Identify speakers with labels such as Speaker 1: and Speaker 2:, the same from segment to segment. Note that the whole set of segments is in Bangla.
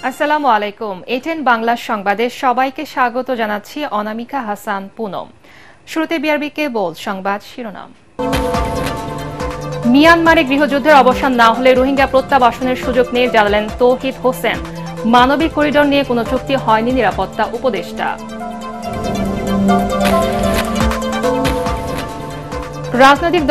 Speaker 1: আসসালামু আলাইকুম। এটেন বাংলা সংবাদে সবাইকে স্বাগত জানাচ্ছি অনামিকা হাসান পুনম। শুরুতে বিআরবি কেবল সংবাদ শিরোনাম। মিয়ানমারে গৃহযুদ্ধের অবসান না হলে রোহিঙ্গা প্রত্যাবাসনের সুযোগ নিয়ে জানালেন তৌহিদ হোসেন। মানবিক করিডোর নিয়ে কোনো চুক্তি হয়নি নিরাপত্তা উপদেষ্টা। রাজনৈতিক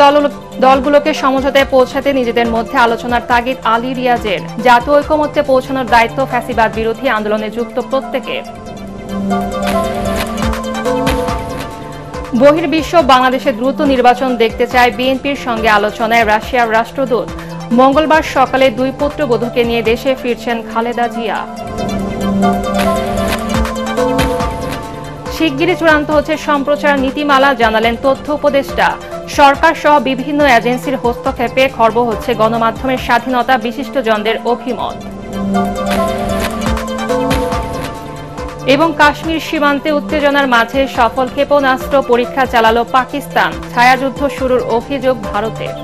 Speaker 1: দলগুলোকে সমঝোতায় পৌঁছাতে নিজেদের মধ্যে আলোচনার তাগিদ আলী রিয়াজের। জাতীয় ঐকমত্যে পৌঁছানোর দায়িত্ব ফ্যাসিবাদ বিরোধী আন্দোলনে যুক্ত প্রত্যেকের। বহির্বিশ্ব বাংলাদেশে দ্রুত নির্বাচন দেখতে চায় বিএনপির সঙ্গে আলোচনায় রাশিয়ার রাষ্ট্রদূত। মঙ্গলবার সকালে দুই পুত্রবধূকে নিয়ে দেশে ফিরছেন খালেদা জিয়া। শিগগিরই চূড়ান্ত হচ্ছে সম্প্রচার নীতিমালা, জানালেন তথ্য উপদেষ্টা। সরকার সহ বিভিন্ন এজেন্সির হস্তক্ষেপে খর্ব হচ্ছে গণমাধ্যমের স্বাধীনতা, বিশিষ্টজনদের অভিমত। এবং কাশ্মীর সীমান্তে উত্তেজনার মাঝে সফল ক্ষেপণাস্ত্র পরীক্ষা চালালো পাকিস্তান। ছায়াযুদ্ধ শুরুর অভিযোগ ভারতের।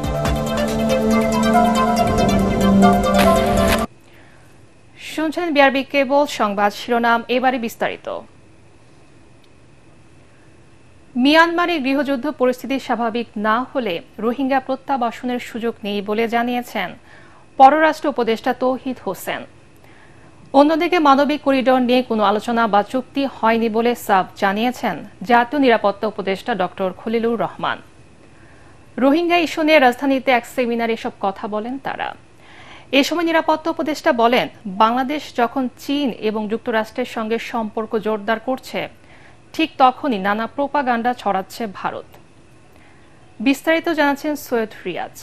Speaker 1: শুনছেন বিআরবি কেবল সংবাদ শিরোনাম, এবারে বিস্তারিত। মিয়ানমারে গৃহযুদ্ধ পরিস্থিতি স্বাভাবিক না হলে রোহিঙ্গা প্রত্যাবাসনের সুযোগ নেই বলে জানিয়েছেন পররাষ্ট্র উপদেষ্টা তৌহিদ হোসেন। অন্যদিকে মানবিক করিডোর নিয়ে কোনো আলোচনা বা চুক্তি হয়নি বলে সাব জানিয়েছেন জাতীয় নিরাপত্তা উপদেষ্টা ডক্টর খলিলুর রহমান। রোহিঙ্গা ইস্যু নিয়ে রাজধানীতে এক সেমিনারে এসব কথা বলেন তারা। এ সময় নিরাপত্তা উপদেষ্টা বলেন, বাংলাদেশ যখন চীন এবং যুক্তরাষ্ট্রের সঙ্গে সম্পর্ক জোরদার করছে, ঠিক তখনই নানা প্রোপাগান্ডা ছড়াচ্ছে ভারত। বিস্তারিত জানাচ্ছেন সৈয়দ রিয়াজ।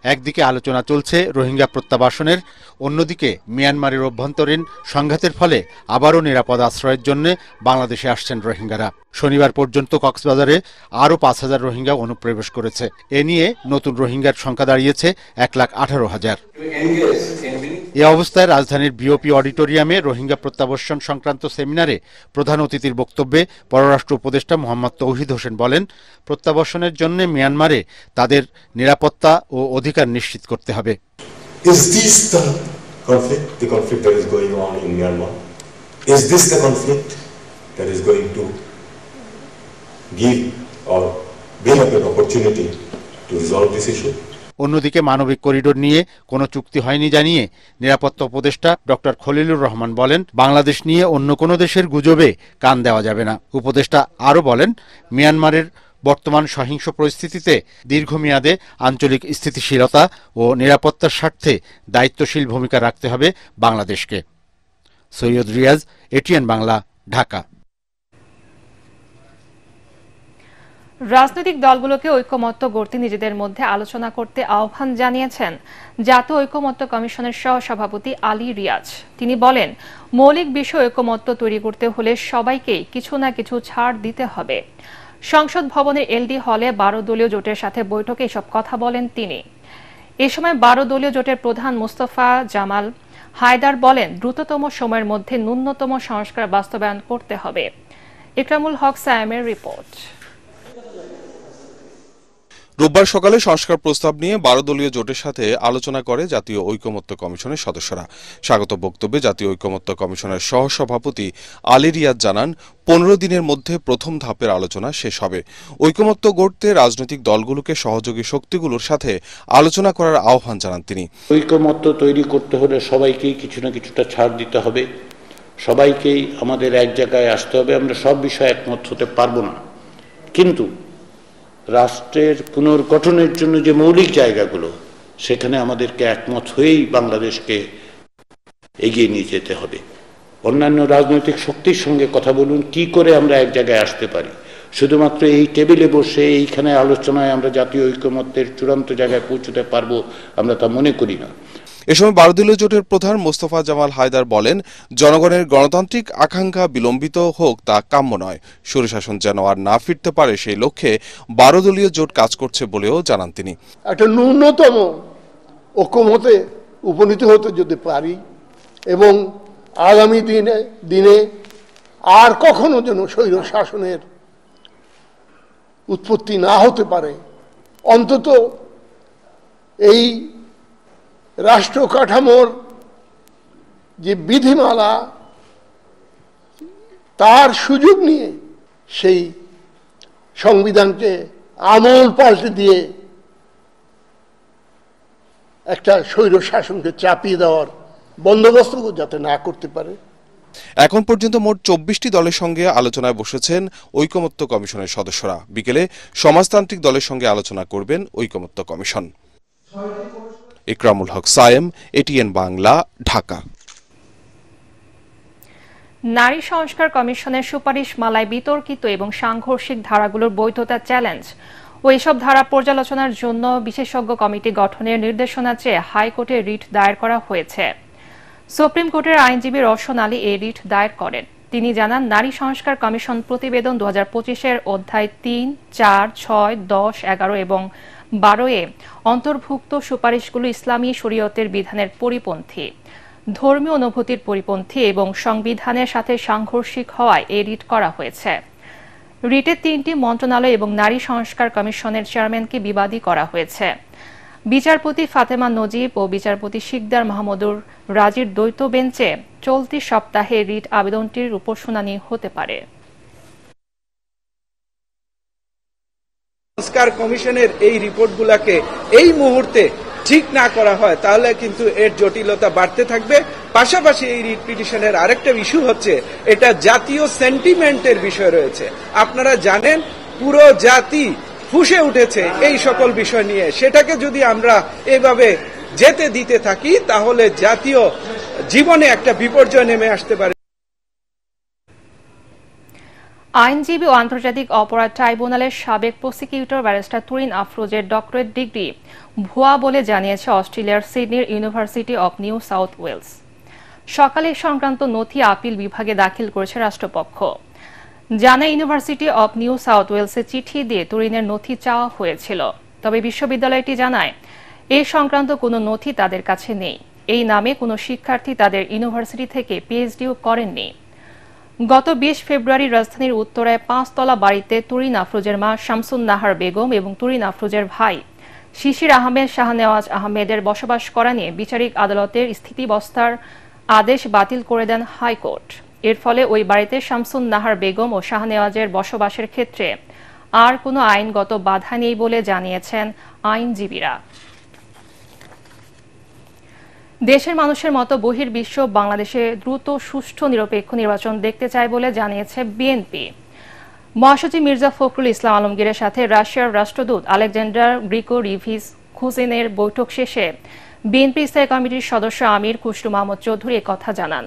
Speaker 2: একদিকে আলোচনা চলছে রোহিঙ্গা প্রত্যাবাসনের, অন্যদিকে মিয়ানমারের অভ্যন্তরীণ সংঘাতের ফলে আবারও নিরাপদ আশ্রয়ের জন্য বাংলাদেশে আসছেন রোহিঙ্গারা। শনিবার পর্যন্ত কক্সবাজারে আরও ৫,০০০ রোহিঙ্গা অনুপ্রবেশ করেছে। এ নিয়ে নতুন রোহিঙ্গার সংখ্যা দাঁড়িয়েছে ১,১৮,০০০। এ অবস্থায় রাজধানীর বিওপি অডিটোরিয়ামে রোহিঙ্গা প্রত্যাবাসন সংক্রান্ত সেমিনারে প্রধান অতিথির বক্তব্যে পররাষ্ট্র উপদেষ্টা মোহাম্মদ তৌহিদ হোসেন বলেন, প্রত্যাবাসনের জন্য মিয়ানমারে তাদের নিরাপত্তা ও অধিকার নিশ্চিত করতে হবে।
Speaker 3: Is this the conflict that is going on in Myanmar? Is this the conflict that is going to give or bring up an opportunity to resolve this issue?
Speaker 2: অন্যদিকে মানবিক করিডোর নিয়ে কোনো চুক্তি হয়নি জানিয়ে নিরাপত্তা উপদেষ্টা ডক্টর খলিলুর রহমান বলেন, বাংলাদেশ নিয়ে অন্য কোনো দেশের গুজবে কান দেওয়া যাবে না। উপদেষ্টা আরও বলেন, মিয়ানমারের বর্তমান সহিংস পরিস্থিতিতে দীর্ঘমেয়াদে আঞ্চলিক স্থিতিশীলতা ও নিরাপত্তার স্বার্থে দায়িত্বশীল ভূমিকা রাখতে হবে বাংলাদেশকে। সৈয়দ রিয়াজ, এটিএন বাংলা, ঢাকা।
Speaker 1: রাজনৈতিক দলগুলোকে ঐকমত্য গড়তে নিজেদের মধ্যে আলোচনা করতে আহ্বান জানিয়েছেন জাতীয় ঐকমত্য কমিশনের সহসভাপতি আলী রিয়াজ। তিনি বলেন, মৌলিক বিষয় ঐকমত্য তৈরি করতে হলে সবাইকেই কিছু না কিছু ছাড় দিতে হবে। সংসদ ভবনের এলডি হলে ১২ দলীয় জোটের সাথে বৈঠকে এসব কথা বলেন তিনি। এ সময় ১২ দলীয় জোটের প্রধান মোস্তফা জামাল হায়দার বলেন, দ্রুততম সময়ের মধ্যে ন্যূনতম সংস্কার বাস্তবায়ন করতে হবে। ইকরামুল হক সায়েমের রিপোর্ট।
Speaker 4: রোববার সকালে সংস্কার প্রস্তাব নিয়ে ১২ দলীয় জোটের সাথে আলোচনা করে জাতীয় ঐকমত্য কমিশনের সদস্যরা। স্বাগত বক্তব্যে জাতীয় ঐকমত্য কমিশনের সহসভাপতি আলী রিয়াজ জানান, ১৫ দিনের মধ্যে প্রথম ধাপের আলোচনা শেষ হবে। ঐকমত্য গড়তে রাজনৈতিক দলগুলোকে সহযোগী শক্তিগুলোর সাথে আলোচনা করার আহ্বান জানান তিনি।
Speaker 5: ঐকমত্য তৈরি করতে হলে সবাইকেই কিছু না কিছুটা ছাড় দিতে হবে, সবাইকেই আমাদের এক জায়গায় আসতে হবে। আমরা সব বিষয়ে একমত হতে পারবো না, কিন্তু রাষ্ট্রের পুনর্গঠনের জন্য যে মৌলিক জায়গাগুলো, সেখানে আমাদেরকে একমত হয়েই বাংলাদেশকে এগিয়ে নিয়ে যেতে হবে। অন্যান্য রাজনৈতিক শক্তির সঙ্গে কথা বলুন, কি করে আমরা এক জায়গায় আসতে পারি। শুধুমাত্র এই টেবিলে বসে এইখানে আলোচনায় আমরা জাতীয় ঐকমত্যের চূড়ান্ত জায়গায় পৌঁছতে পারবো, আমরা তা মনে করি না।
Speaker 4: এ সময় ১২ দলীয় জোটের প্রধান মোস্তফা জামাল হায়দার বলেন, জনগণের গণতান্ত্রিক আকাঙ্ক্ষা বিলম্বিত হোক তা কাম্য নয়। স্বৈরশাসন যেন আর না ফিরতে পারে, সেই লক্ষ্যে ১২ দলীয় জোট কাজ করছে বলেও জানান তিনি।
Speaker 6: একটা ন্যূনতম ঐকমত্যে উপনীত হতে যদি পারি এবং আগামী দিনে আর কখনো যেন স্বৈরশাসনের উৎপত্তি না হতে পারে, অন্তত এই রাষ্ট্র কাঠামোর যে বিধিমালা তার সুযোগ নিয়ে সেই সংবিধানকে আমল পাল্টে দিয়ে একটা স্বৈর শাসনকে চাপিয়ে দেওয়ার বন্দোবস্ত যাতে না করতে পারে।
Speaker 4: এখন পর্যন্ত মোট ২৪টি দলের সঙ্গে আলোচনায় বসেছেন ঐকমত্য কমিশনের সদস্যরা। বিকেলে সমাজতান্ত্রিক দলের সঙ্গে আলোচনা করবেন ঐকমত্য কমিশন। ইকরামুল হক সায়েম, এটিএন বাংলা, ঢাকা।
Speaker 1: নারী সংস্কার কমিশনের সুপারিশ মালায় বিতর্কিত এবং সাংঘর্ষিক ধারাগুলোর বৈধতা চ্যালেঞ্জ ও এসব ধারা পর্যালোচনার জন্য বিশেষজ্ঞ কমিটি গঠনের নির্দেশনা চেয়ে হাইকোর্টে রিট দায়ের করা হয়েছে। সুপ্রিম কোর্টের আইনজীবী রওশন আলী এই রিট দায়ের করেন। তিনি জানান, নারী সংস্কার কমিশন প্রতিবেদন 2025-এর অধ্যায় 3, 4, 6, 10, 11 এবং 12-এ অন্তর্ভুক্ত সুপারিশগুলো ইসলামী শরীয়তের বিধানের পরিপন্থী, ধর্মীয় অনুভূতির পরিপন্থী এবং সংবিধানের সাথে সাংঘর্ষিক হওয়ায় এই রিট করা হয়েছে। রিটে 3টি মন্ত্রণালয় এবং নারী সংস্কার কমিশনের চেয়ারম্যানকে বিবাদী করা হয়েছে। বিচারপতি ফাতেমা নজিব ও বিচারপতি শিকদার মাহমুদুর রাজির দ্বৈত বেঞ্চে চলতি সপ্তাহে রিট আবেদনটির উপর শুনানি হতে পারে।
Speaker 7: সংস্কার কমিশনের এই রিপোর্টগুলোকে এই মুহূর্তে ঠিক না করা হয় তাহলে কিন্তু এর জটিলতা বাড়তে থাকবে। পাশাপাশি এই রিট পিটিশনের আরেকটা ইস্যু হচ্ছে, এটা জাতীয় সেন্টিমেন্টের বিষয় রয়েছে। আপনারা জানেন পুরো জাতি ফুঁসে উঠেছে এই সকল বিষয় নিয়ে। সেটাকে যদি আমরা এভাবে যেতে দিতে থাকি তাহলে জাতীয় জীবনে একটা বিপর্যয় নেমে আসতে পারে।
Speaker 1: আইনজীবী ও আন্তর্জাতিক অপরাধ ট্রাইব্যুনালের সাবেক প্রসিকিউটর ব্যারিস্টার তুরিন আফরোজের ডক্টরেট ডিগ্রি ভুয়া বলে জানিয়েছে অস্ট্রেলিয়ার সিডনির university of New South Wales. সকালে সংক্রান্ত নথি আপিল বিভাগে দাখিল করেছে রাষ্ট্রপক্ষ। জানা, ইউনিভার্সিটি অব নিউ সাউথ ওয়েলসে চিঠি দিয়ে তুরিনের নথি চাওয়া হয়েছিল, তবে বিশ্ববিদ্যালয়টি জানায় এ সংক্রান্ত কোনো নথি তাদের কাছে নেই। এই নামে কোনো শিক্ষার্থী তাদের ইউনিভার্সিটি থেকে পিএইচডিও করেননি। গত 20 ফেব্রুয়ারি রাজধানীর উত্তরায় 5 তলা বাড়িতে তুরিন আফরোজের মা শামসুন নাহার বেগম এবং তুরিন আফরোজের ভাই শিশির আহমেদ শাহনেওয়াজ আহমেদের বসবাস করা নিয়ে বিচারিক আদালতের স্থিতিবস্থার আদেশ বাতিল করে দেন হাইকোর্ট। এর ফলে ওই বাড়িতে শামসুন নাহার বেগম ও শাহনেওয়াজের বসবাসের ক্ষেত্রে আর কোনো আইনগত বাধা নেই বলে জানিয়েছেন আইনজীবীরা। দেশের মানুষের মতো বহির্বিশ্ব বাংলাদেশে দ্রুত সুষ্ঠু নিরপেক্ষ নির্বাচন দেখতে চায় বলে জানিয়েছে বিএনপি। মহাসচিব মির্জা ফখরুল ইসলাম আলমগীরের সাথে রাশিয়ার রাষ্ট্রদূত আলেকজান্ডার গ্রিগোরিভিচ খুজিনের বৈঠক শেষে বিএনপি স্থায়ী কমিটির সদস্য আমির খুসরু মাহমুদ চৌধুরী কথা জানান।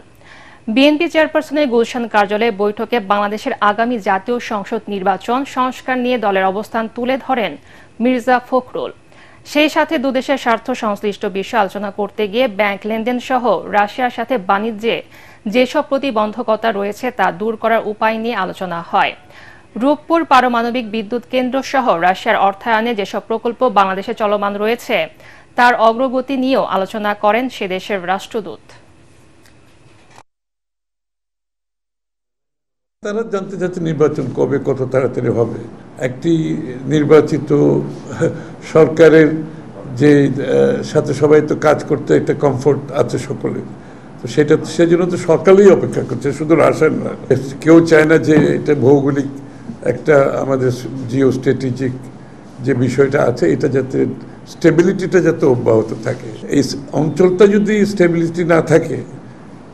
Speaker 1: বিএনপি চেয়ারপারসনের গুলশান কার্যালয়ে বৈঠকে বাংলাদেশের আগামী জাতীয় সংসদ নির্বাচন সংস্কার নিয়ে দলের অবস্থান তুলে ধরেন মির্জা ফখরুল। সেই সাথে দুদেশের স্বার্থ সংশ্লিষ্ট বিষয়ে আলোচনা করতে গিয়ে ব্যাংক লেনদেন সহ রাশিয়ার সাথে বাণিজ্যে যেসব প্রতিবন্ধকতা রয়েছে তা দূর করার উপায় নিয়ে আলোচনা হয়। রূপপুর পারমাণবিক বিদ্যুৎ কেন্দ্র সহ রাশিয়ার অর্থায়নে যেসব প্রকল্প বাংলাদেশে চলমান রয়েছে তার অগ্রগতি নিয়েও আলোচনা করেন সে দেশের রাষ্ট্রদূত।
Speaker 8: তারা জানতে চাচ্ছে নির্বাচন কবে, কত তাড়াতাড়ি হবে। একটি নির্বাচিত সরকারের যে সাথে সবাই তো কাজ করতে একটা কমফোর্ট আছে সকলের, তো সেটা সেজন্য তো সকালেই অপেক্ষা করছে, শুধু রাশিয়ান না। কেউ চায় না যে এটা ভৌগোলিক একটা আমাদের জিও স্ট্র্যাটেজিক যে বিষয়টা আছে এটা যাতে স্টেবিলিটিটা যাতে অব্যাহত থাকে। এই অঞ্চলটা যদি স্টেবিলিটি না থাকে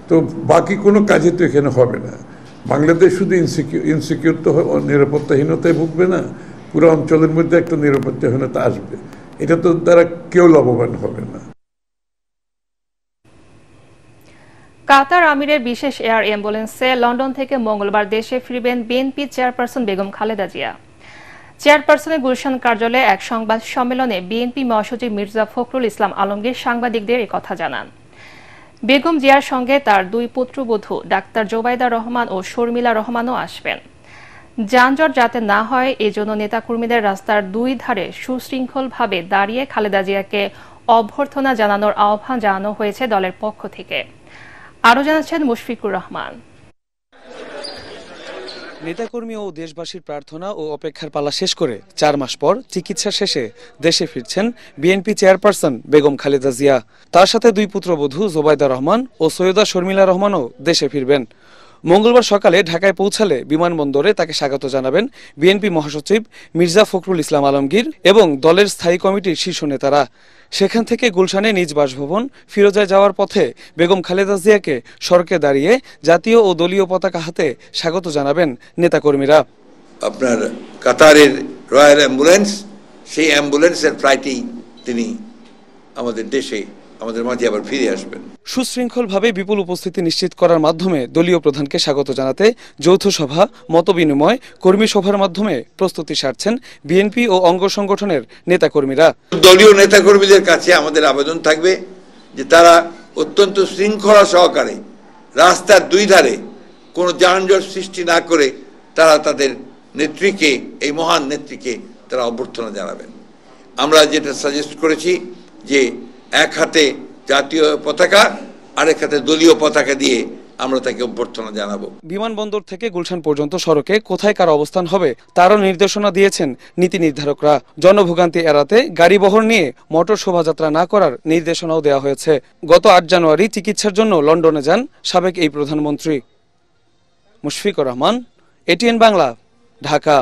Speaker 8: তো বাকি কোনো কাজে তো এখানে হবে না। বাংলাদেশ শুধু ইনসিকিউর তো নিরাপত্তাহীনতায় ভুগবে না, পুরো অঞ্চলের মধ্যে একটা নিরাপত্তাহীনতা আসবে। এটা তো দ্বারা কেউ লাভবান হবে না।
Speaker 1: কাতার আমিরের বিশেষ এয়ার অ্যাম্বুলেন্সে লন্ডন থেকে মঙ্গলবার দেশে ফিরবেন বিএনপি চেয়ারপারসন বেগম খালেদা জিয়া। চেয়ারপারসনের গুলশান কার্যালয়ে এক সংবাদ সম্মেলনে বিএনপি মহাসচিব মির্জা ফখরুল ইসলাম আলমগীর সাংবাদিকদের কথা জানান। বেগম জিয়ার সঙ্গে তার 2 পুত্রবধূ ডাক্তার জোবাইদা রহমান ও শর্মিলা রহমানও আসবেন। যানজট যাতে না হয় এজন্য নেতাকর্মীদের রাস্তার 2 ধারে সুশৃঙ্খলভাবে দাঁড়িয়ে খালেদা জিয়াকে অভ্যর্থনা জানানোর আহ্বান জানানো হয়েছে দলের পক্ষ থেকে। আরও জানাচ্ছেন মুশফিকুর রহমান।
Speaker 9: নেতাকর্মী ও দেশবাসীর প্রার্থনা ও অপেক্ষার পালা শেষ করে 4 মাস পর চিকিৎসা শেষে দেশে ফিরছেন বিএনপি চেয়ারপারসন বেগম খালেদা জিয়া। তার সাথে 2 পুত্রবধূ জোবাইদা রহমান ও সৈয়দা শর্মিলা রহমানও দেশে ফিরবেন। মঙ্গলবার সকালে ঢাকায় পৌঁছালে বিমানবন্দরে তাকে স্বাগত জানাবেন বিএনপি মহাসচিব মির্জা ফখরুল ইসলাম আলমগীর এবং দলের স্থায়ী কমিটির শীর্ষ নেতারা। সেখান থেকে গুলশানে নিজ বাসভবন ফিরোজায় যাওয়ার পথে বেগম খালেদা জিয়াকে সড়কে দাঁড়িয়ে জাতীয় ও দলীয় পতাকা হাতে স্বাগত জানাবেন নেতাকর্মীরা।
Speaker 10: আপনার কাতারের রয়্যাল অ্যাম্বুলেন্স, সেই অ্যাম্বুলেন্সের ফ্লাইটেই তিনি আমাদের দেশে আমাদের মাঝে আবার ফিরে আসবেন।
Speaker 9: সুশৃঙ্খলভাবে বিপুল উপস্থিতি নিশ্চিত করার মাধ্যমে দলীয় প্রধানকে স্বাগত জানাতে যৌথ সভা, মতবিনিময়, কর্মী সভার মাধ্যমে প্রস্তুতি সারছেন বিএনপি ও অঙ্গ সংগঠনের নেতাকর্মীরা।
Speaker 10: দলীয় নেতাকর্মীদের কাছে আমাদের আবেদন থাকবে যে তারা অত্যন্ত শৃঙ্খলা সহকারে রাস্তার 2 ধারে কোনো যানজট সৃষ্টি না করে তারা তাদের নেত্রীকে, এই মহান নেত্রীকে তারা অভ্যর্থনা জানাবেন। আমরা যেটা সাজেস্ট করেছি যে এক হাতে জাতীয় পতাকা, আরেক হাতে দলীয় পতাকা দিয়ে আমরা তাকে অভ্যর্থনা জানাবো।
Speaker 9: বিমানবন্দর থেকে গুলশান পর্যন্ত সড়কে কোথায় কার অবস্থান হবে তারও নির্দেশনা দিয়েছেন নীতি নির্ধারকরা। জনভোগান্তি এড়াতে গাড়ি বহর নিয়ে মোটর শোভাযাত্রা না করার নির্দেশনাও দেওয়া হয়েছে। গত 8 জানুয়ারি চিকিৎসার জন্য লন্ডনে যান সাবেক এই প্রধানমন্ত্রী। মুশফিকুর রহমান, এটিএন বাংলা, ঢাকা।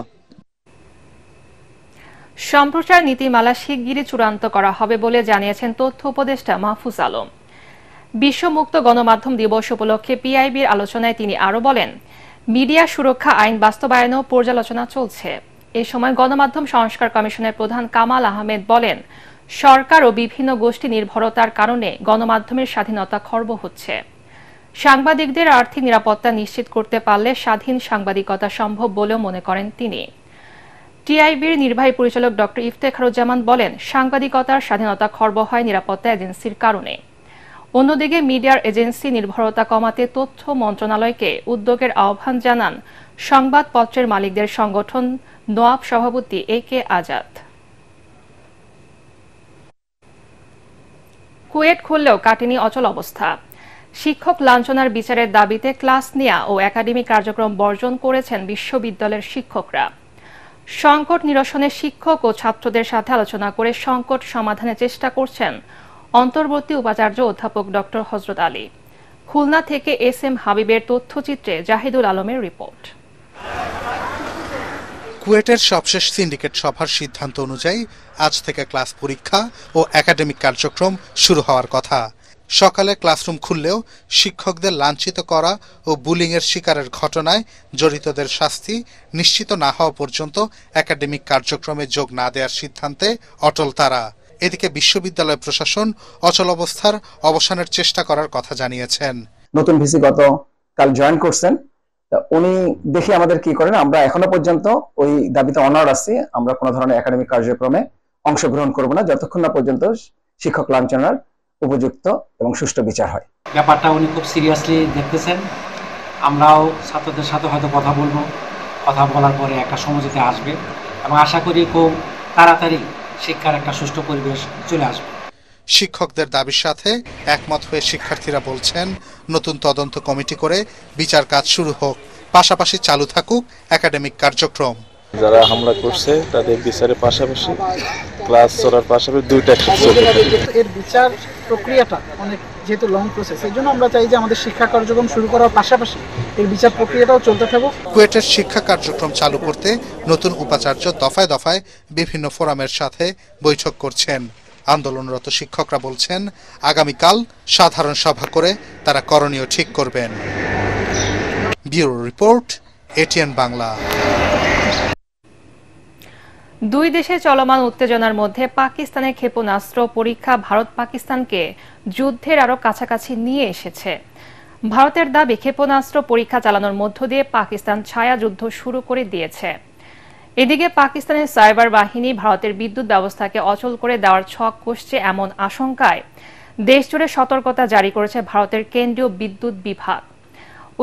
Speaker 1: সম্প্রচার নীতিমালা শিগগিরই চূড়ান্ত করা হবে বলে জানিয়েছেন তথ্য উপদেষ্টা মাহফুজ আলম। বিশ্ব মুক্ত গণমাধ্যম দিবস উপলক্ষে পিআইবির আলোচনায় তিনি আরও বলেন, মিডিয়া সুরক্ষা আইন বাস্তবায়নেও পর্যালোচনা চলছে। এ সময় গণমাধ্যম সংস্কার কমিশনের প্রধান কামাল আহমেদ বলেন, সরকার ও বিভিন্ন গোষ্ঠী নির্ভরতার কারণে গণমাধ্যমের স্বাধীনতা খর্ব হচ্ছে। সাংবাদিকদের আর্থিক নিরাপত্তা নিশ্চিত করতে পারলে স্বাধীন সাংবাদিকতা সম্ভব বলেও মনে করেন তিনি। টিআইবির নির্বাহী পরিচালক ড. ইফতেখারুজ্জামান বলেন, সাংবাদিকতার স্বাধীনতা খর্ব হয় নিরাপত্তা এজেন্সির কারণে। অন্যদিকে মিডিয়ার এজেন্সি নির্ভরতা কমাতে তথ্য মন্ত্রণালয়কে উদ্যোগের আহ্বান জানান সংবাদপত্রের মালিকদের সংগঠন নোয়াব সভাপতি AK আজাদ। কুয়েট খুললেও কাটেনি অচল অবস্থা। শিক্ষক লাঞ্ছনার বিচারের দাবিতে ক্লাস নেওয়া ও একাডেমিক কার্যক্রম বর্জন করেছেন বিশ্ববিদ্যালয়ের শিক্ষকরা। সংকট নিরসনে শিক্ষক ও ছাত্রদের সাথে আলোচনা করে সংকট সমাধানের চেষ্টা করছেন অন্তর্বর্তী উপাচার্য অধ্যাপক ড. হযরত আলী। খুলনা থেকে SM হাবিবের তথ্যচিত্রে জাহিদুল আলমের রিপোর্ট।
Speaker 11: কুয়েটের সবশেষ সিন্ডিকেট সভার সিদ্ধান্ত অনুযায়ী আজ থেকে ক্লাস পরীক্ষা ও একাডেমিক কার্যক্রম শুরু হওয়ার কথা। সকালে ক্লাসরুম খুললেও শিক্ষকদের লাঞ্ছিত করা ও বুলিংয়ের শিকারের ঘটনায় জড়িতদের শাস্তি নিশ্চিত না হওয়া পর্যন্ত একাডেমিক কার্যক্রমে যোগ না দেওয়ার সিদ্ধান্তে অটল তারা। এদিকে বিশ্ববিদ্যালয় প্রশাসন অচল অবস্থার অবসানের চেষ্টা করার কথা জানিয়েছেন।
Speaker 12: নতুন ভিসি গতকাল জয়েন করছেন, উনি দেখি আমাদের কি করেন। আমরা এখনো পর্যন্ত ওই দাবিতে অনার আছি, আমরা কোনো ধরনের একাডেমিক কার্যক্রমে অংশগ্রহণ করব না যতক্ষণ না পর্যন্ত শিক্ষক লাঞ্ছনার উপযুক্ত এবং সুষ্ঠু বিচার হয়।
Speaker 13: ব্যাপারটা উনি খুব সিরিয়াসলি দেখতেছেন। আমরাও ছাত্রদের সাথে হয়তো কথা বলবো, কথা বলার পরে একটা সমঝোতে আসবে এবং আশা করি খুব তাড়াতাড়ি শিক্ষার একটা সুষ্ঠু পরিবেশ চলে আসবে।
Speaker 11: শিক্ষকদের দাবির সাথে একমত হয়ে শিক্ষার্থীরা বলছেন, নতুন তদন্ত কমিটি করে বিচার কাজ শুরু হোক, পাশাপাশি চালু থাকুক একাডেমিক কার্যক্রম।
Speaker 14: যারা হামলা করছে তাদের বিচারের পাশাপাশি ক্লাস চলার পাশাপাশি দুইটা চলতে থাকে।
Speaker 15: এর বিচার প্রক্রিয়াটা অনেক যেহেতু লং প্রসেস, এই জন্য আমরা চাই যে আমাদের শিক্ষা কার্যক্রম শুরু করার পাশাপাশি এর বিচার প্রক্রিয়াটাও চলতে থাকুক।
Speaker 11: কুয়েটের শিক্ষা কার্যক্রম চালু করতে নতুন উপাচার্য দফায় দফায় বিভিন্ন ফোরামের সাথে বৈঠক করছেন। আন্দোলনরত শিক্ষকরা বলছেন, আগামীকাল সাধারণ সভা করে তারা করণীয় ঠিক করবেন। Bureau report, ATN Bangla.
Speaker 1: দুই দেশে চলমান উত্তেজনার মধ্যে পাকিস্তানের ক্ষেপণাস্ত্র পরীক্ষা ভারত পাকিস্তানকে যুদ্ধের আরো কাছাকাছি নিয়ে এসেছে। ভারতের দাবি, ক্ষেপণাস্ত্র পরীক্ষা চালানোর মধ্য দিয়ে পাকিস্তান ছায়া যুদ্ধ শুরু করে দিয়েছে। এদিকে পাকিস্তানের সাইবার বাহিনী ভারতের বিদ্যুৎ ব্যবস্থাকে অচল করে দেওয়ার ছক কষছে এমন আশঙ্কায় দেশজুড়ে সতর্কতা জারি করেছে ভারতের কেন্দ্রীয় বিদ্যুৎ বিভাগ।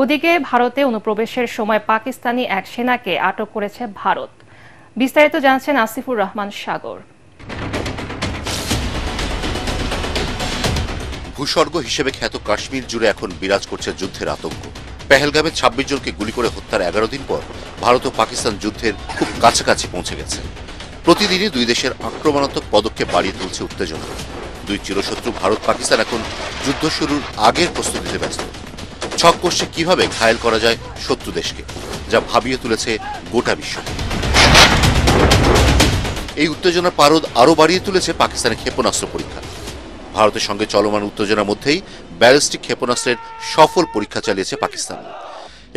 Speaker 1: ওদিকে ভারতে অনুপ্রবেশের সময় পাকিস্তানি এক সেনাকে আটক করেছে ভারত। বিস্তারিত জানাচ্ছেন আসিফুর রহমান সাগর।
Speaker 16: ভূস্বর্গ হিসেবে খ্যাত কাশ্মীর জুড়ে এখন বিরাজ করছে যুদ্ধের আতঙ্ক। পেহেলগামে ২৬ জনকে গুলি করে হত্যার ১১ দিন পর ভারত ও পাকিস্তান যুদ্ধের খুব কাছাকাছি পৌঁছে গেছে। প্রতিদিনই দুই দেশের আক্রমণাত্মক পদক্ষেপ বাড়িয়ে তুলছে উত্তেজনা। দুই চিরশত্রু ভারত পাকিস্তান এখন যুদ্ধ শুরুর আগের প্রস্তুতিতে ব্যস্ত। ছক কষছে কিভাবে ঘায়েল করা যায় শত্রু দেশকে, যা ভাবিয়ে তুলেছে গোটা বিশ্বকে। এই উত্তেজনার পারদ আরও বাড়িয়ে তুলেছে পাকিস্তানের ক্ষেপণাস্ত্র পরীক্ষা। ভারতের সঙ্গে চলমান উত্তেজনার মধ্যেই ব্যালিস্টিক ক্ষেপণাস্ত্রের সফল পরীক্ষা চালিয়েছে পাকিস্তান।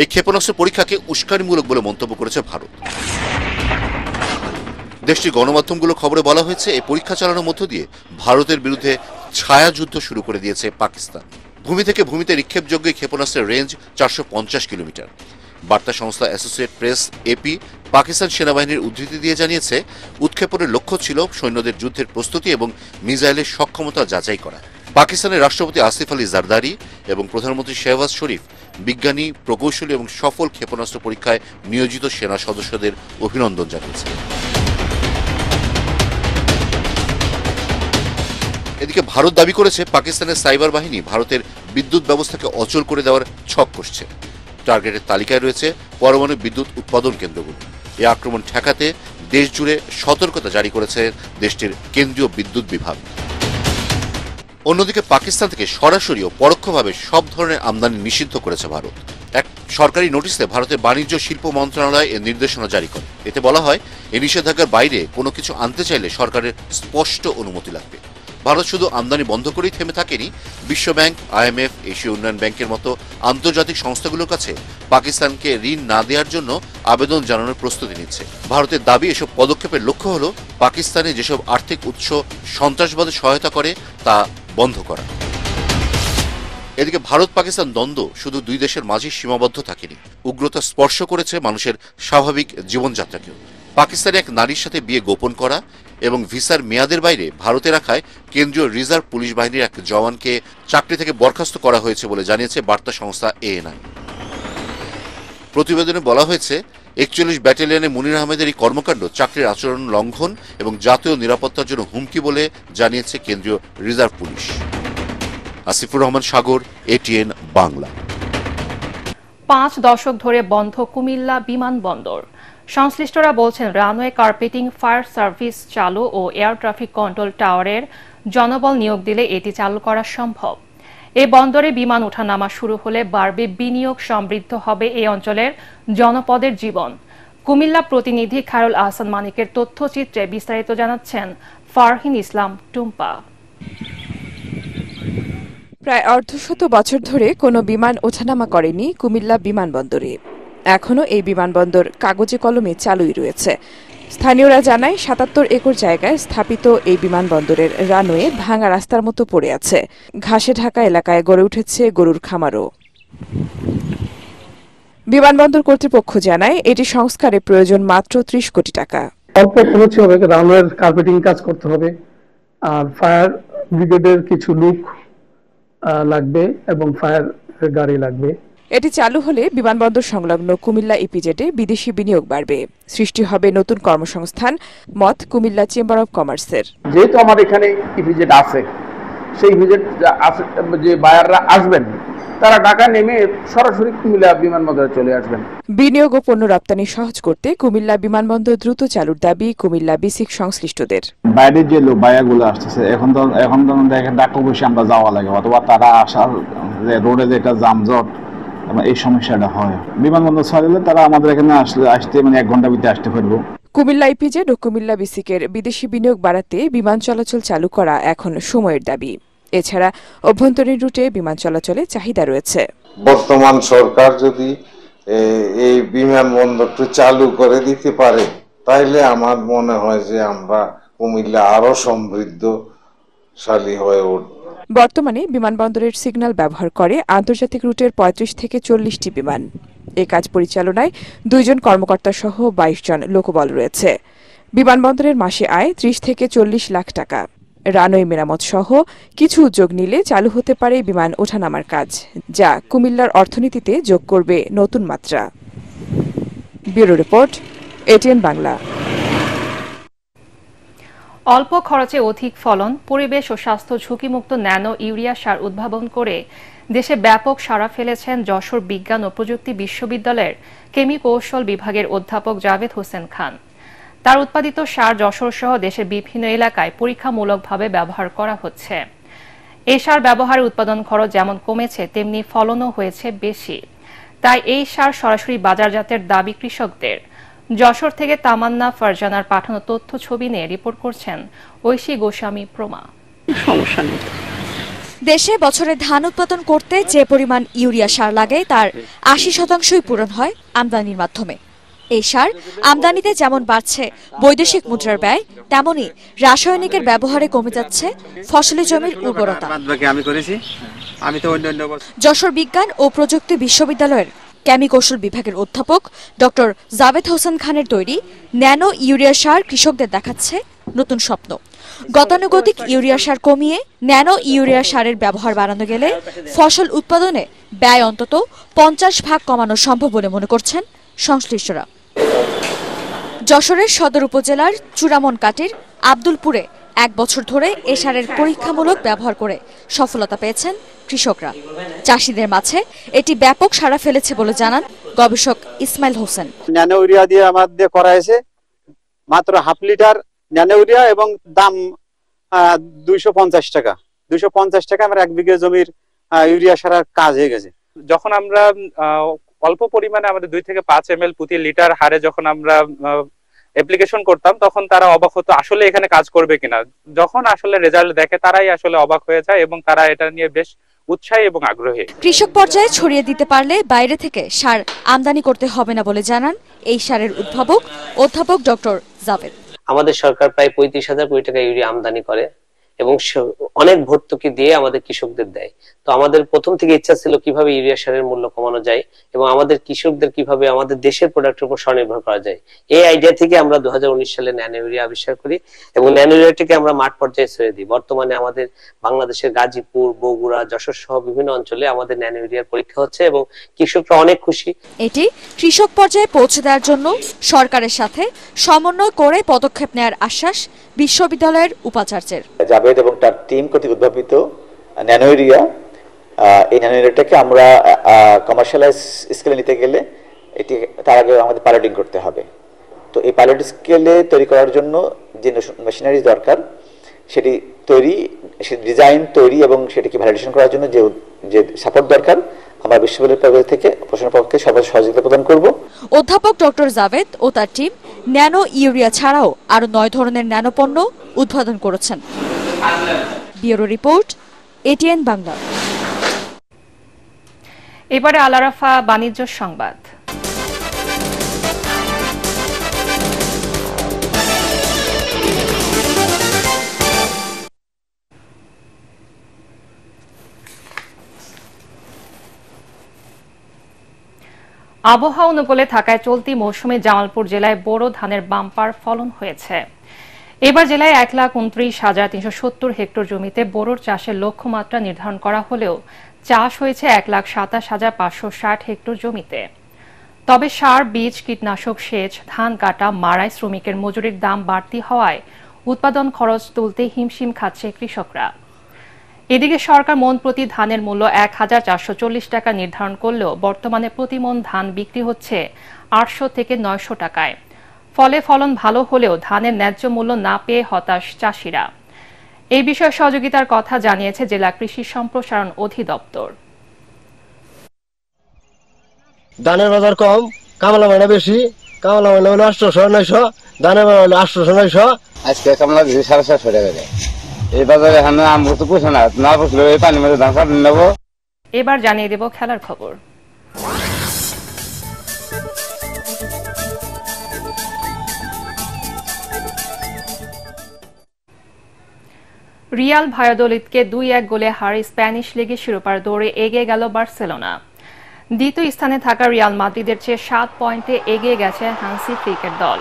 Speaker 16: এই ক্ষেপণাস্ত্র পরীক্ষাকে উস্কানিমূলক বলে মন্তব্য করেছে ভারত। দেশটির গণমাধ্যমগুলো খবরে বলা হয়েছে, এই পরীক্ষা চালানোর মধ্য দিয়ে ভারতের বিরুদ্ধে ছায়া যুদ্ধ শুরু করে দিয়েছে পাকিস্তান। ভূমি থেকে ভূমিতে নিক্ষেপযোগ্য ক্ষেপণাস্ত্রের রেঞ্জ ৪৫০ কিলোমিটার। বার্তা সংস্থা অ্যাসোসিয়েট প্রেস এপি পাকিস্তান সেনাবাহিনীর উদ্ধৃতি দিয়ে জানিয়েছে, উৎক্ষেপণের লক্ষ্য ছিল সৈন্যদের যুদ্ধের প্রস্তুতি এবং মিসাইলের সক্ষমতা যাচাই করা। পাকিস্তানের রাষ্ট্রপতি আসিফ আলী জারদারি এবং প্রধানমন্ত্রী শেহবাজ শরীফ বিজ্ঞানী, প্রকৌশলী এবং সফল ক্ষেপণাস্ত্র পরীক্ষায় নিয়োজিত সেনা সদস্যদের অভিনন্দন জানিয়েছে। এদিকে ভারত দাবি করেছে, পাকিস্তানের সাইবার বাহিনী ভারতের বিদ্যুৎ ব্যবস্থাকে অচল করে দেওয়ার ছক কষছে। টার্গেটের তালিকায় রয়েছে পরমাণু বিদ্যুৎ উৎপাদন কেন্দ্রগুলো। এই আক্রমণ ঠেকাতে দেশ জুড়ে সতর্কতা জারি করেছে দেশটির কেন্দ্রীয় বিদ্যুৎ বিভাগ। অন্যদিকে পাকিস্তান থেকে সরাসরি ও পরোক্ষভাবে সব ধরনের আমদানি নিষিদ্ধ করেছে ভারত। এক সরকারি নোটিশে ভারতের বাণিজ্য শিল্প মন্ত্রণালয় এর নির্দেশনা জারি করে। এতে বলা হয়, এই নিষেধাজ্ঞার বাইরে কোনো কিছু আনতে চাইলে সরকারের স্পষ্ট অনুমতি লাগবে। ভারত শুধু আমদানি বন্ধ করেই থেমে থাকেনি, বিশ্বব্যাংক, IMF, এশীয় উন্নয়ন ব্যাংকের মতো আন্তর্জাতিক সংস্থাগুলোর কাছে পাকিস্তানকে ঋণ না দেওয়ার জন্য আবেদন জানানোর প্রস্তুতি নিচ্ছে। ভারতের দাবি, এসব পদক্ষেপের লক্ষ্য হল পাকিস্তানে যেসব আর্থিক উৎস সন্ত্রাসবাদে সহায়তা করে তা বন্ধ করা। এদিকে ভারত পাকিস্তান দ্বন্দ্ব শুধু দুই দেশের মাঝেই সীমাবদ্ধ থাকেনি, উগ্রতা স্পর্শ করেছে মানুষের স্বাভাবিক জীবনযাত্রাকেও। পাকিস্তানে এক নারীর সাথে বিয়ে গোপন করা এবং ভিসার মেয়াদের বাইরে ভারতে রাখায় কেন্দ্রীয় রিজার্ভ পুলিশ বাহিনীর এক জওয়ানকে চাকরি থেকে বরখাস্ত করা হয়েছে বলে জানিয়েছে বার্তা সংস্থা ANI। প্রতিবেদনে বলা হয়েছে, ৪১ ব্যাটালিয়নে মুনির আহমেদের এই কর্মকাণ্ড চাকরির আচরণ লঙ্ঘন এবং জাতীয় নিরাপত্তার জন্য হুমকি বলে জানিয়েছে কেন্দ্রীয় রিজার্ভ পুলিশ। আসিফুর রহমান সাগর, ATN বাংলা।
Speaker 1: ৫ দশক ধরে বন্ধ কুমিল্লা বিমানবন্দর। সংশ্লিষ্টরা বলছেন, রানওয়ে কার্পেটিং, ফায়ার সার্ভিস চালু ও এয়ার ট্রাফিক কন্ট্রোল টাওয়ারের জনবল নিয়োগ দিলে এটি চালু করা সম্ভব। এই বন্দরে বিমান ওঠানামা শুরু হলে বাড়বে বিনিয়োগ, সমৃদ্ধ হবে এই অঞ্চলের জনপদের জীবন। কুমিল্লা প্রতিনিধি খায়রুল আহসান মানিকের তথ্যচিত্রে বিস্তারিত জানাচ্ছেন ফারহিন ইসলাম টুম্পা।
Speaker 17: প্রায় অর্ধশত বছর ধরে কোনো বিমান ওঠানামা করেনি কুমিল্লা বিমানবন্দরে। এখনও এই বিমানবন্দর কাগজে কলমে চালুই রয়েছে। স্থানীয়রা জানায়, ৭৭ একর জায়গায় স্থাপিত এই বিমানবন্দরের রানওয়ে ভাঙা রাস্তার মতো পড়ে আছে। ঘাসে ঢাকা এলাকায় গড়ে উঠেছে গরুর খামারও। বিমানবন্দর কর্তৃপক্ষ জানায়, এটি সংস্কারে প্রয়োজন মাত্র ৩০ কোটি টাকা।
Speaker 18: অল্প খরচে হবে, রানওয়ের কার্পেটিং কাজ করতে হবে, আর ফায়ার ব্রিগেডের কিছু লোক লাগবে এবং ফায়ার গাড়ি লাগবে।
Speaker 17: এটি চালু হলে বিমানবন্দর সংলগ্ন কুমিল্লা ইপিজেডে বিদেশি বিনিয়োগ বাড়বে, সৃষ্টি হবে নতুন কর্মসংস্থান, মত কুমিল্লা চেম্বার অব কমার্সের।
Speaker 19: যেহেতু আমার এখানে ইপিজেড আছে, সেই ইপিজেড যে বায়াররা আসবেন তারা ঢাকা নেমে সরাসরি কুমিল্লা বিমানবন্দরে চলে আসবেন।
Speaker 17: বিনিয়োগ ও পণ্য রপ্তানি সহজ করতে কুমিল্লা বিমানবন্দর দ্রুত চালুর দাবি কুমিল্লা বিসিক সংশ্লিষ্টদের।
Speaker 20: বাইরের যে বায়াগুলো আসতেছে, এখন তো দেখেন ঢাকা বসে আমরা যাওয়া লাগে, অথবা তারা আসার রোডে যে একটা যানজট, এই সমস্যাটা হয়। বিমানবন্দর ছাড়লে তারা আমাদের এখানে আসতে ১ ঘন্টার ভিতরে আসতে পারবো।
Speaker 17: কুমিল্লা ইপিজেড ও কুমিল্লা বিসিকের বিদেশি বিনিয়োগ বাড়াতে বিমান চলাচল চালু করা এখন সময়ের দাবি। এছাড়া অভ্যন্তরীণ রুটে বিমান চলাচলে চাহিদা রয়েছে।
Speaker 21: বর্তমান সরকার যদি এই বিমানবন্দরটি চালু করে দিতে পারে, তাইলে আমার মনে হয় যে আমরা কুমিল্লা আরো সমৃদ্ধশালী হয়ে উঠব।
Speaker 17: বর্তমানে বিমানবন্দরের সিগন্যাল ব্যবহার করে আন্তর্জাতিক রুটের ৩৫ থেকে ৪০টি বিমান। এই কাজ পরিচালনায় ২ জন কর্মকর্তা সহ ২২ জন লোকবল রয়েছে। বিমানবন্দরের মাসে আয় ৩০ থেকে ৪০ লাখ টাকা। রানওয়ে মেরামত সহ কিছু উদ্যোগ নিলে চালু হতে পারে বিমান ওঠানামার কাজ, যা কুমিল্লার অর্থনীতিতে যোগ করবে নতুন মাত্রা। Bureau report, ATN Bangla.
Speaker 1: অল্প খরচে অধিক ফলন, পরিবেশ ও স্বাস্থ্য ঝুঁকিমুক্ত ন্যানো ইউরিয়া সার উদ্ভাবন করে দেশে ব্যাপক সাড়া ফেলেছেন যশোর বিজ্ঞান ও প্রযুক্তি বিশ্ববিদ্যালয়ের কেমি কৌশল বিভাগের অধ্যাপক জাভেদ হোসেন খান। তার উৎপাদিত সার যশোর সহ দেশের বিভিন্ন এলাকায় পরীক্ষামূলকভাবে ব্যবহার করা হচ্ছে। এই সার ব্যবহারে উৎপাদন খরচ যেমন কমেছে, তেমনি ফলনও হয়েছে বেশি। তাই এই সার সরাসরি বাজারজাতের দাবি কৃষকদের। যশোর থেকে তামান্না ফারজানার পাঠানো তথ্য ছবি নিয়ে রিপোর্ট করছেন ঐশী গোস্বামী প্রমা।
Speaker 3: সমস্যা নেই। দেশে বছরে ধান উৎপাদন করতে যে পরিমাণ ইউরিয়া সার লাগে তার ৮০% পূরণ হয় আমদানির মাধ্যমে। এই সার আমদানিতে যেমন বাড়ছে বৈদেশিক মুদ্রার ব্যয়, তেমনি রাসায়নিকের ব্যবহারে কমে যাচ্ছে ফসলি জমির উর্বরতা। যশোর বিজ্ঞান ও প্রযুক্তি বিশ্ববিদ্যালয়ের কেমি কৌশল বিভাগের অধ্যাপক ডক্টর জাভেদ হোসেন খানের তৈরি ন্যানো ইউরিয়া সার কৃষকদের দেখাচ্ছে নতুন স্বপ্ন। গতানুগতিক ইউরিয়া সার কমিয়ে ন্যানো ইউরিয়া সারের ব্যবহার বাড়ানো গেলে ফসল উৎপাদনে ব্যয় অন্তত 50% কমানো সম্ভব বলে মনে করছেন সংশ্লিষ্টরা। যশোরের সদর উপজেলার চূড়ামনকাটির আব্দুলপুরে 1 বছর ধরে এ সারের পরীক্ষামূলক ব্যবহার করে সফলতা পেয়েছেন কৃষকরা। চাষিদের মাঝে এটি ব্যাপক সাড়া ফেলেছে বলে জানান গবেষক ইসমাইল হোসেন।
Speaker 22: ন্যানো ইউরিয়া দিয়ে আমাদের করা হয়েছে মাত্র 1/2 লিটার ন্যানো ইউরিয়া এবং দাম 250 টাকা। 250 টাকা আমার 1 বিঘা জমির ইউরিয়া সারার কাজ হয়ে গেছে।
Speaker 23: যখন আমরা অল্প পরিমাণে আমাদের 2 থেকে 5 ml প্রতি লিটার হারে যখন আমরা অ্যাপ্লিকেশন করতাম, তখন তারা অবাক হতো আসলে এখানে কাজ করবে কিনা। যখন আসলে রেজাল্ট দেখে তারাই আসলে অবাক হয়ে যায় এবং তারা এটা নিয়ে বেশ উৎসাহী এবং আগ্রহী।
Speaker 3: কৃষক পর্যায়ে ছড়িয়ে দিতে পারলে বাইরে থেকে সার আমদানি করতে হবে না বলে জানান এই সারের উদ্ভাবক অধ্যাপক ডক্টর জাভেদ।
Speaker 24: আমাদের সরকার প্রায় 35,000 কোটি টাকা ইউরিয়া আমদানি করে এবং অনেক ভর্তুকি দিয়ে আমাদের কৃষকদের দেয়। তো আমাদের প্রথম থেকে ইচ্ছা ছিল কিভাবে ইউরিয়া সারের মূল্য কমানো যায় এবং আমাদের কৃষকদের কিভাবে আমাদের দেশের প্রোডাক্টের উপর স্বনির্ভর করা যায়। এই আইডিয়া থেকে আমরা 2019 সালে ন্যানো ইউরিয়া আবিষ্কার করি এবং ন্যানো ইউরিয়াটিকে আমরা মাঠ পর্যায়ে ছড়িয়ে দিই। বর্তমানে আমাদের বাংলাদেশের গাজীপুর, বগুড়া, যশোর সহ বিভিন্ন অঞ্চলে আমাদের ন্যানো ইউরিয়ার পরীক্ষা হচ্ছে এবং কৃষকরা অনেক খুশি।
Speaker 3: এটি কৃষক পর্যায়ে পৌঁছে দেওয়ার জন্য সরকারের সাথে সমন্বয় করে পদক্ষেপ নেওয়ার আশ্বাস বিশ্ববিদ্যালয়ের উপাচার্যের।
Speaker 25: জাভেদ এবং তার টিম কর্তৃক উদ্ভাবিত ন্যানো ইউরিয়া, এই ন্যানো ইউরিয়াটাকে আমরা কমার্শিয়ালাইজ স্কেলে নিতে গেলে এটি তার আগে আমাদের পাইলটিং করতে হবে। তো এই পাইলট স্কেলে তৈরি করার জন্য যে মেশিনারি দরকার সেটি তৈরি, ডিজাইন তৈরি এবং সেটিকে ভ্যালিডেশন করার জন্য যে সাপোর্ট দরকার আমরা বিশ্ববিদ্যালয়ের পক্ষ থেকে প্রশাসনের পক্ষে সবার সহযোগিতা প্রদান করব।
Speaker 3: অধ্যাপক ডক্টর জাভেদ ও তার টিম ন্যানো ইউরিয়া ছাড়াও আরো 9 ধরনের ন্যানো পণ্য উদ্ভাবন করেছেন। Bureau report, ATN Bangla.
Speaker 1: এবারে আল আরাফা বাণিজ্য সংবাদ। আবহাওয়া অনুকূলে থাকায় চলতি মৌসুমে জামালপুর জেলায় বোরো ধানের বাম্পার ফলন হয়েছে। এবার জেলায় 1,29,370 হেক্টর জমিতে বোরোর চাষের লক্ষ্যমাত্রা নির্ধারণ করা হলেও চাষ হয়েছে 1,27,560 হেক্টর জমিতে। তবে সার, বীজ, কীটনাশক, সেচ, ধান কাটা, মাড়াই, শ্রমিকের মজুরির দাম বাড়তি হওয়ায় উৎপাদন খরচ তুলতে হিমশিম খাচ্ছে কৃষকরা। এদিকে সরকার মন প্রতি ধানের মূল্য 1,440 টাকা নির্ধারণ করলেও বর্তমানে প্রতি মন ধান বিক্রি হচ্ছে 800 থেকে 900 টাকায়। ফলে ফলন ভালো হলেও ধানের ন্যায্য মূল্য না পেয়ে হতাশ চাষিরা। এই বিষয়ে সহযোগিতার কথা জানিয়েছে জেলা কৃষি সম্প্রসারণ অধিদপ্তর।
Speaker 26: ধানের বাজার কম, কামলা মাইনা বেশি। কামলা মাইনা হলো 800-900, ধানের মাইনা হলো 800-900।
Speaker 27: আজকে কামলা দিয়েছি 750 টাকা। এই বাজারে আমরা তো পুষে না পুষলে এই পানির মধ্যে ধান কাটে নেবো।
Speaker 1: এবার জানিয়ে দেব খেলার খবর। রিয়াল ভায়াদোলিদকে 2-1 গোলে হারে স্প্যানিশ লিগে শিরোপার দৌড়ে এগিয়ে গেল বার্সেলোনা। দ্বিতীয় স্থানে থাকা রিয়াল মাদ্রিদের চেয়ে 7 পয়েন্টে এগিয়ে গেছে হান্সি ফ্লিকের দল।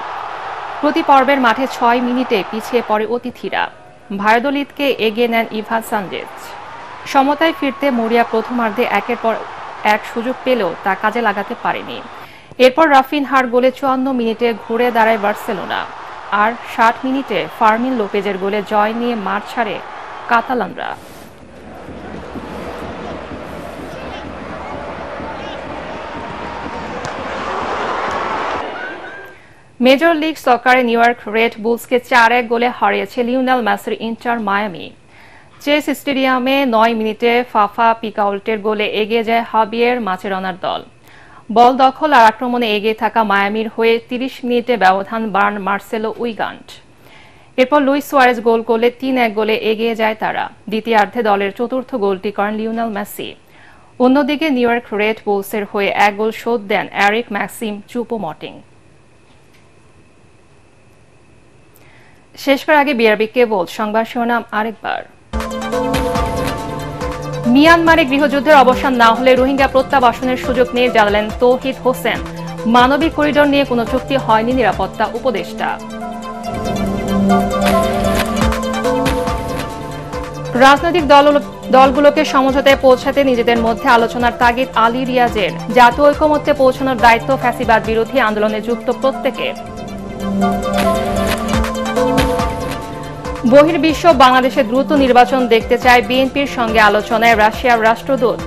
Speaker 1: প্রতি পর্বের মাঠে 6 মিনিটে পিছিয়ে পড়ে অতিথিরা। ভায়াদোলিদকে এগিয়ে নেন ইভান সানচেজ। সমতায় ফিরতে মরিয়া প্রথমার্ধে একের পর এক সুযোগ পেলেও তা কাজে লাগাতে পারেনি। এরপর রাফিনহার গোলে 54 মিনিটে ঘুরে দাঁড়ায় বার্সেলোনা। আর 60 মিনিটে ফার্মিন লোপেজের গোলে জয় নিয়ে মাঠ ছাড়ে কাতালানরা। মেজর লিগ সকারে নিউ ইয়র্ক রেড বুলসকে 4-1 গোলে হারিয়েছে লিওনেল মেসির ইন্টার মায়ামি। চেস স্টেডিয়ামে 9 মিনিটে ফাফা পিকাউল্টের গোলে এগিয়ে যায় হাবিয়ের মাচেরানোর দল। বল দখল আর আক্রমণে এগিয়ে থাকা মায়ামির হয়ে 30 মিনিটে ব্যবধান বাড়ান মার্সেলো উইগান্ট। এরপর লুইস সুয়ারেজ গোল করলে 3-1 গোলে এগিয়ে যায় তারা। দ্বিতীয়ার্ধে দলের চতুর্থ গোলটি করেন লিওনেল মেসি। অন্যদিকে নিউ ইয়র্ক রেড বুলসের হয়ে 1 গোল শোধ দেন এরিক ম্যাক্সিম চুপোমটিং। শেষ করার আগে বিআরবি কেবল সংবাদ শিরোনাম আরেকবার। মিয়ানমারে গৃহযুদ্ধের অবসান না হলে রোহিঙ্গা প্রত্যাবাসনের সুযোগ নিয়ে জানালেন তৌহিদ হোসেন। মানবিক করিডোর নিয়ে কোনো চুক্তি হয়নি নিরাপত্তা উপদেষ্টা। রাজনৈতিক দলগুলোকে সমঝোতায় পৌঁছাতে নিজেদের মধ্যে আলোচনার তাগিদ আলী রিয়াজের। জাতীয় ঐকমত্যে পৌঁছানোর দায়িত্ব ফ্যাসিবাদ বিরোধী আন্দোলনে যুক্ত প্রত্যেকের। বহির্বিশ্ব বাংলাদেশে দ্রুত নির্বাচন দেখতে চায় বিএনপির সঙ্গে আলোচনায় রাশিয়ার রাষ্ট্রদূত।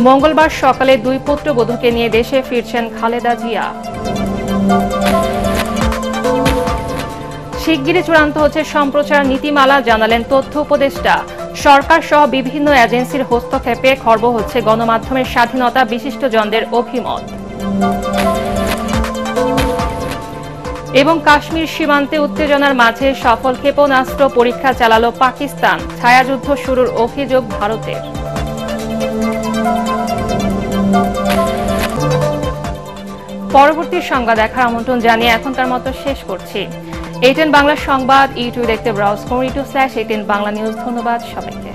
Speaker 1: মঙ্গলবার সকালে 2 পুত্রবধূকে নিয়ে দেশে ফিরছেন খালেদা জিয়া। শিগগিরই চূড়ান্ত হচ্ছে সম্প্রচার নীতিমালা, জানালেন তথ্য উপদেষ্টা। সরকার সহ বিভিন্ন এজেন্সির হস্তক্ষেপে খর্ব হচ্ছে গণমাধ্যমের স্বাধীনতা, বিশিষ্টজনদের অভিমত। এবং কাশ্মীর সীমান্তে উত্তেজনার মাঝে সফল ক্ষেপণাস্ত্র পরীক্ষা চালালো পাকিস্তান। ছায়াযুদ্ধ শুরুর অভিযোগ ভারতের। পরবর্তী সংবাদ দেখার আমন্ত্রণ জানিয়ে এখনকার মতো শেষ করছি। ATN বাংলা সংবাদ ইউটিউব দেখতে ব্রাউজ করুন, YouTube/ATN বাংলা নিউজ। ধন্যবাদ সবাইকে।